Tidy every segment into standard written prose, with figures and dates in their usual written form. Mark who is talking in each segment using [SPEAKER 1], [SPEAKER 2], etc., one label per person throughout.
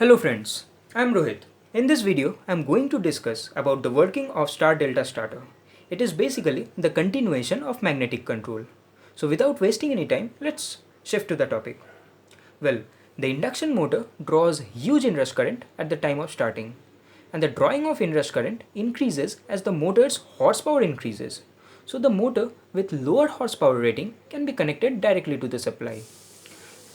[SPEAKER 1] Hello friends, I'm Rohit. In this video, I'm going to discuss about the working of star-delta starter. It is basically the continuation of magnetic control. So without wasting any time, let's shift to the topic. Well, the induction motor draws huge inrush current at the time of starting, and the drawing of inrush current increases as the motor's horsepower increases. So the motor with lower horsepower rating can be connected directly to the supply.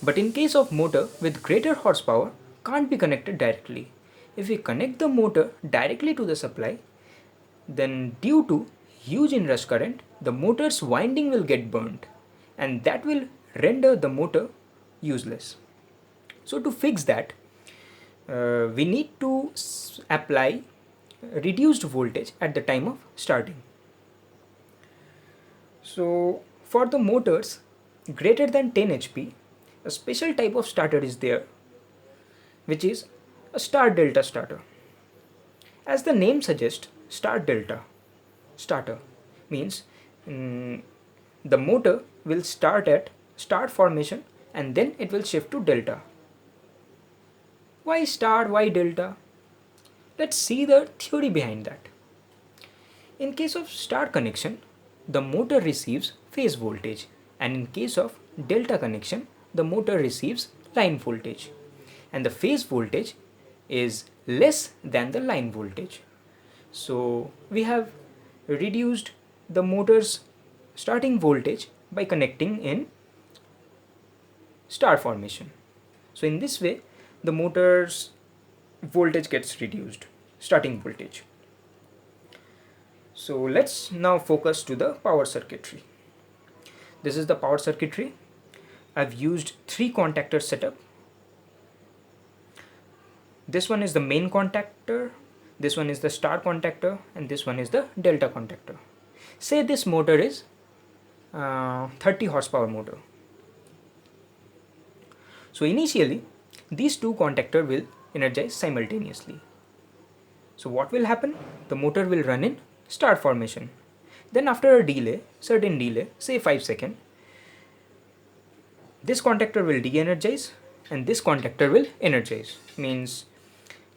[SPEAKER 1] But in case of motor with greater horsepower, can't be connected directly. If we connect the motor directly to the supply, then due to huge inrush current, the motor's winding will get burnt, and that will render the motor useless. So to fix that, we need to apply reduced voltage at the time of starting. So for the motors greater than 10 HP, a special type of starter is there, which is a star delta starter. As the name suggests, star delta starter means the motor will start at star formation and then it will shift to delta. Why star, why delta? Let's see the theory behind that. In case of star connection, the motor receives phase voltage, and in case of delta connection, the motor receives line voltage, and the phase voltage is less than the line voltage. So we have reduced the motor's starting voltage by connecting in star formation. So in this way, the motor's voltage gets reduced, starting voltage. So let's now focus to the power circuitry. This is the power circuitry. I've used 3 contactor setup. This one is the main contactor, this one is the star contactor, and this one is the delta contactor. Say this motor is 30 horsepower motor. So initially, these 2 contactors will energize simultaneously. So what will happen? The motor will run in star formation. Then after a delay, certain delay, say 5 seconds, this contactor will de-energize and this contactor will energize. Means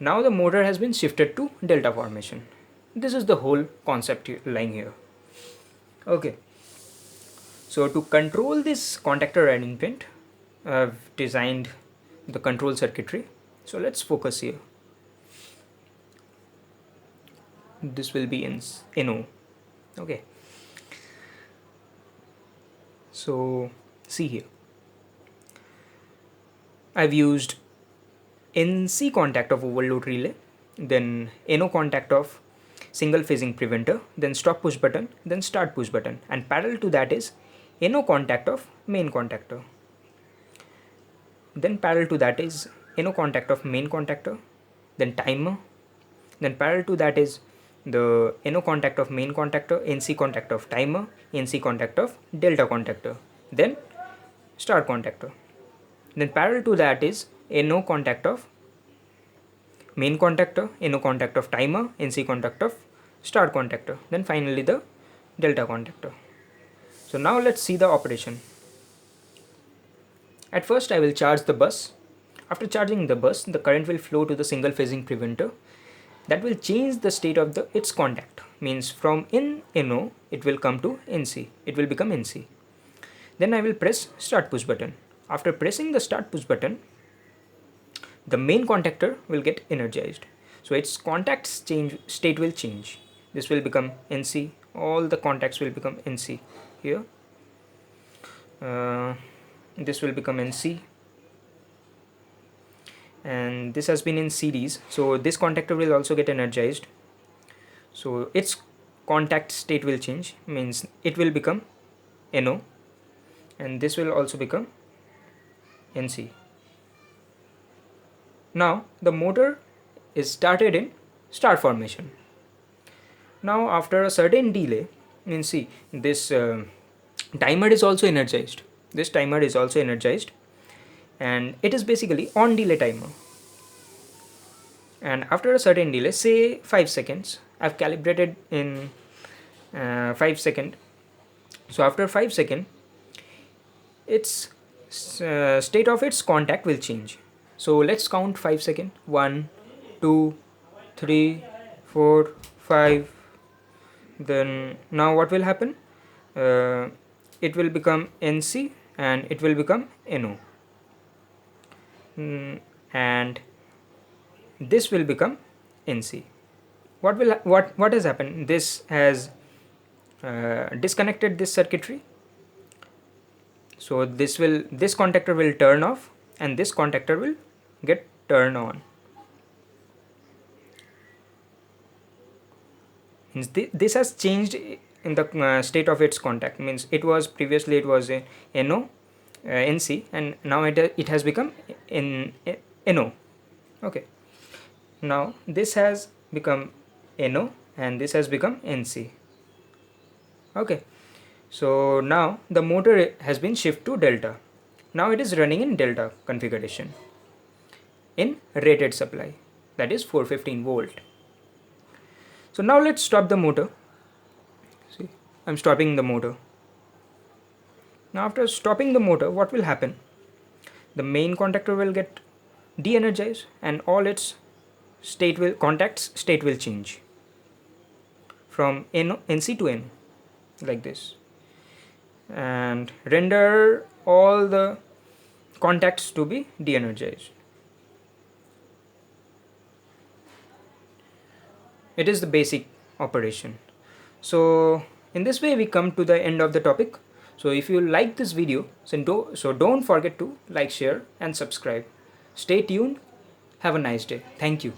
[SPEAKER 1] now the motor has been shifted to delta formation. This is the whole concept lying here. Okay. So to control this contactor arrangement, I've designed the control circuitry. So let's focus here. This will be in NO. Okay. So see here. I've used NC contact of overload relay, then NO contact of single phasing preventer, then stop push button, then start push button, and parallel to that is NO contact of main contactor. Then parallel to that is NO contact of main contactor, then timer, then parallel to that is the NO contact of main contactor, NC contact of timer, NC contact of delta contactor, then star contactor. Then parallel to that is NO contact of main contactor, NO contact of timer, NC contact of star contactor, then finally the delta contactor. So now let's see the operation. At first I will charge the bus. After charging the bus, the current will flow to the single phasing preventer. That will change the state of its contact. Means from NO it will come to NC. It will become NC. Then I will press start push button. After pressing the start push button, the main contactor will get energized. So its contact state will change. This will become NC. All the contacts will become NC here. This will become NC. And this has been in series. So this contactor will also get energized. So its contact state will change. Means it will become NO. And this will also become NC. Now the motor is started in star formation. Now after a certain delay, means see this timer is also energized. This timer is also energized, and it is basically on delay timer. And after a certain delay, say 5 seconds, I've calibrated in 5 seconds. So after 5 seconds, its state of its contact will change. So let's count 5 seconds. 1, 2, 3, 4, 5. Then now what will happen? It will become NC and it will become NO. And this will become NC. What has happened? This has disconnected this circuitry. So this contactor will turn off and this contactor will get turned on. This has changed in the state of its contact. Means it was previously it was a NO, NC, and now it has become NO. Okay. Now this has become NO and this has become NC. Okay. So now the motor has been shifted to delta. Now it is running in delta configuration in rated supply, that is 415 volt. So now let's stop the motor. See, I'm stopping the motor. Now after stopping the motor, what will happen? The main contactor will get de-energized and all its contacts state will change from NC to N, like this, and render all the contacts to be de-energized. It is the basic operation. So in this way we come to the end of the topic. So if you like this video, so don't forget to like, share and subscribe. Stay tuned. Have a nice day. Thank you.